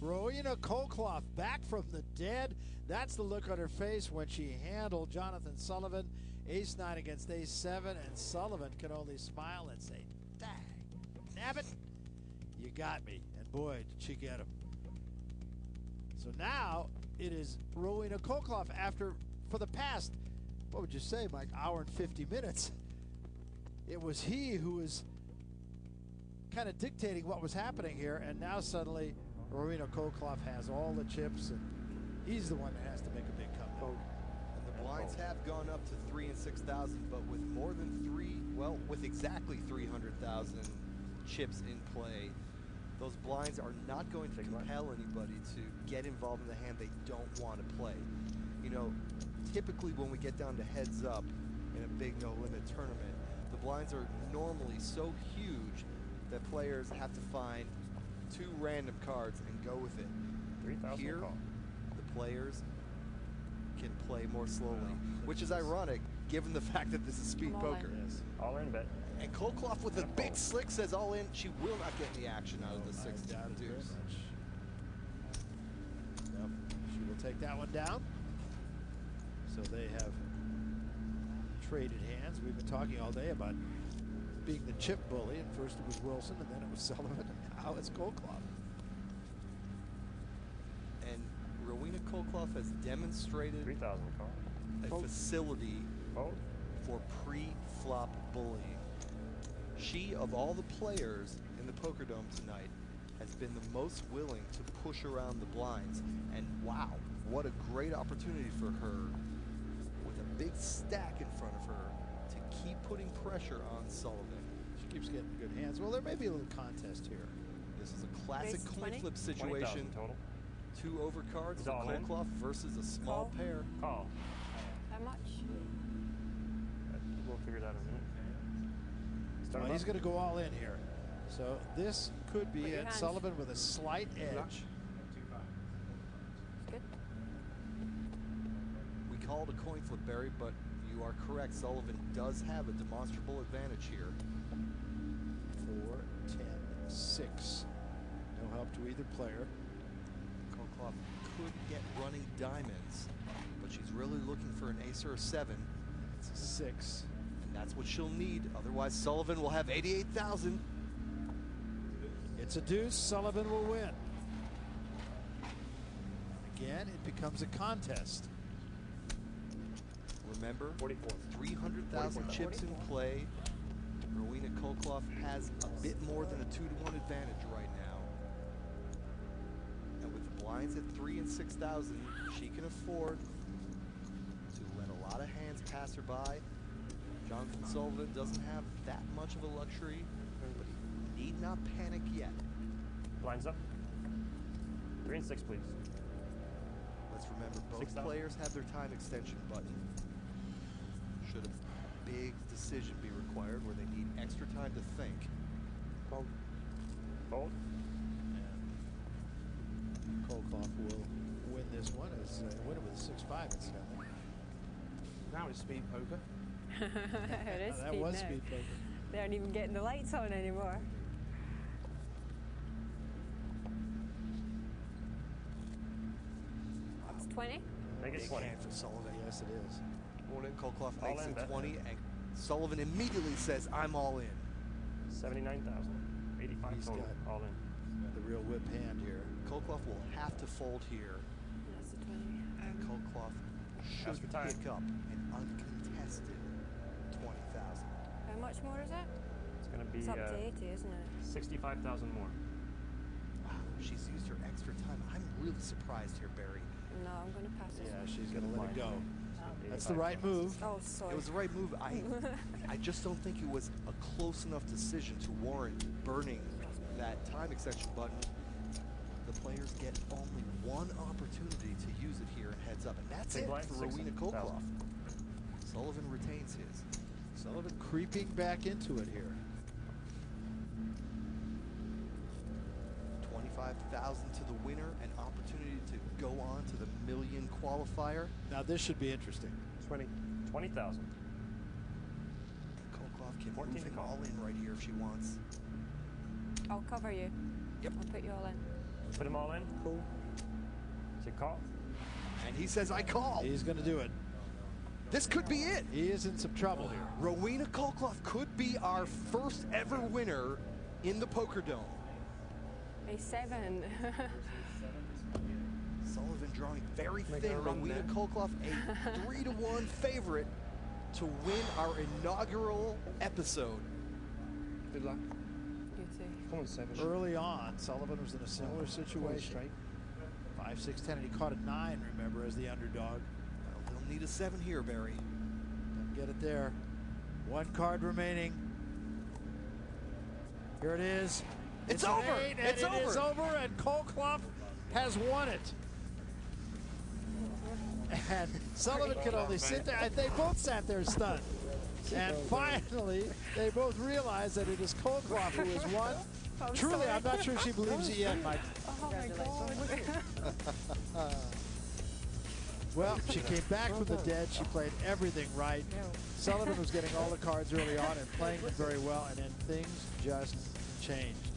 Rowena Kolkloff back from the dead. That's the look on her face when she handled Jonathan Sullivan. Ace-9 against Ace-7, and Sullivan can only smile and say, dang, nabbit, you got me. And boy, did she get him. So now it is Rowena Kolkloff after, for the past, what would you say, Mike, hour and 50 minutes. It was he who was kind of dictating what was happening here, and now suddenly Rowena Kolkloff has all the chips, and he's the one that has to make a big comeback. And the blinds have gone up to 3,000 and 6,000, but with more than with exactly 300,000 chips in play, those blinds are not going to compel anybody to get involved in the hand they don't want to play. You know, typically when we get down to heads up in a big no-limit tournament, the blinds are normally so huge that players have to find 2 random cards and go with it. 3,000 here, call. the players can play more slowly, which is ironic given the fact that this is speed poker. Yes. All in bet. And Kolkloff with a big slick says all in. She will not get any action out of the 6 deuce. Yep. She will take that one down. So they have traded hands. We've been talking all day about being the chip bully, and first it was Wilson, and then it was Sullivan, and now it's Kolkloff. And Rowena Kolkloff has demonstrated 3,000 call. a facility Fold. for pre-flop bullying. She, of all the players in the Poker Dome tonight, has been the most willing to push around the blinds. And wow, what a great opportunity for her with a big stack in front of her to keep putting pressure on Sullivan. She keeps getting good hands. Well, there may be a little contest here. This is a classic Raise coin 20? flip situation. 20,000 total. 2 overcards Is for all in? Kolkloff versus a small Call. pair. Call. How much? We'll figure it out in a minute. Well, he's going to go all in here. So this could Put be your at hands. Sullivan with a slight edge. Good. We called a coin flip, Barry, but you are correct. Sullivan does have a demonstrable advantage here. 4, 10, 6. No help to either player. Kolkloff could get running diamonds, but she's really looking for an ace or a 7. It's a 6. And that's what she'll need. Otherwise, Sullivan will have 88,000. It's a deuce. Sullivan will win. Again, it becomes a contest. Remember, 44. 300,000 chips in play. Rowena Kolkloff has a bit more than a 2-to-1 advantage right now. And with the blinds at 3,000 and 6,000, she can afford to let a lot of hands pass her by. Jonathan Sullivan doesn't have that much of a luxury, but he need not panic yet. Blinds up. 3 and 6, please. Let's remember, both 6,000. players have their time extension button. Should a big decision be required where they need extra time to think. Fold. Fold. And Kolkloff will win this one. It's win it with a 6-5 incidentally. Now it's speed poker. It is That speed was now. speed poker. They aren't even getting the lights on anymore. That's 20. Make it Big 20. hand for Sullivan. Yes, it is. All in. Kolkloff All makes in, it bet. 20, and Sullivan immediately says, I'm all in. 79,000. 85 He's total. got- All in. The real whip hand here. Kolkloff will have to fold here, That's the 20. and Kolkloff should Ask for time. pick up an uncontested 20,000. How much more is it? It's going to be It's up to 80, isn't it? 65,000 more. Wow, she's used her extra time. I'm really surprised here, Barry. No, I'm going to pass this Yeah, one. she's going to let it go. That's 85 the right move. Oh, sorry. It was the right move. I just don't think it was a close enough decision to warrant burning that time extension button. The players get only one opportunity to use it here in heads up, and that's Big it blind, for Rowena 6,000. Kolkloff. Sullivan retains his. Sullivan creeping back into it here. 25,000 to the winner, an opportunity to go on to the $1 million qualifier. Now this should be interesting. 20,000. Kolkloff can 14 move him call. all in right here if she wants. I'll cover you. Yep. I'll put you all in. Put them all in. Cool. Is it call? And he says, I call. He's going to do it. This could be it. He is in some trouble here. Rowena Kolkloff could be our first ever winner in the Poker Dome. A7. Sullivan drawing very Make thin. a run Rowena there. Kolkloff, a 3-to-1 favorite to win our inaugural episode. Good luck. You too. Come on, 7. Early on, Sullivan was in a similar Come on, situation. straight. 5, 6, 10, and he caught a 9, remember, as the underdog. Well, they'll need a 7 here, Barry. Didn't get it there. 1 card remaining. Here it is. It's an over. 8, and It's it is over. over, and Kolkloff has won it. And Sullivan could only sit there. They both sat there stunned. And finally, they both realized that it is Kolkloff who has won. Truly, I'm not sure she believes it yet, Mike. Oh my God. Well, she came back from the dead. She played everything right. Sullivan was getting all the cards early on and playing them very well, and then things just changed.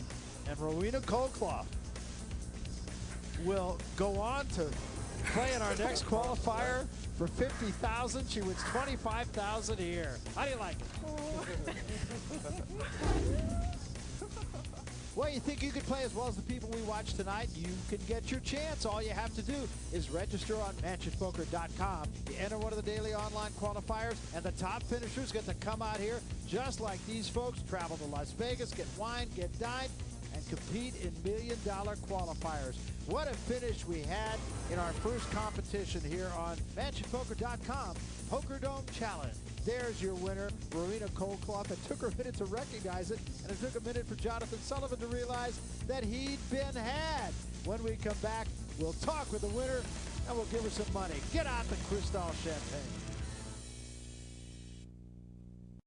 And Rowena Kolkloff will go on to play in our next qualifier for $50,000. She wins $25,000 here. How do you like it? Well, you think you could play as well as the people we watch tonight? You can get your chance. All you have to do is register on MansionPoker.com. You enter one of the daily online qualifiers, and the top finishers get to come out here just like these folks, travel to Las Vegas, get wine, get dined, and compete in million-dollar qualifiers. What a finish we had in our first competition here on MansionPoker.com. Poker Dome Challenge. There's your winner, Rowena Kolkloff. It took her a minute to recognize it, and it took a minute for Jonathan Sullivan to realize that he'd been had. When we come back, we'll talk with the winner, and we'll give her some money. Get out the Cristal champagne.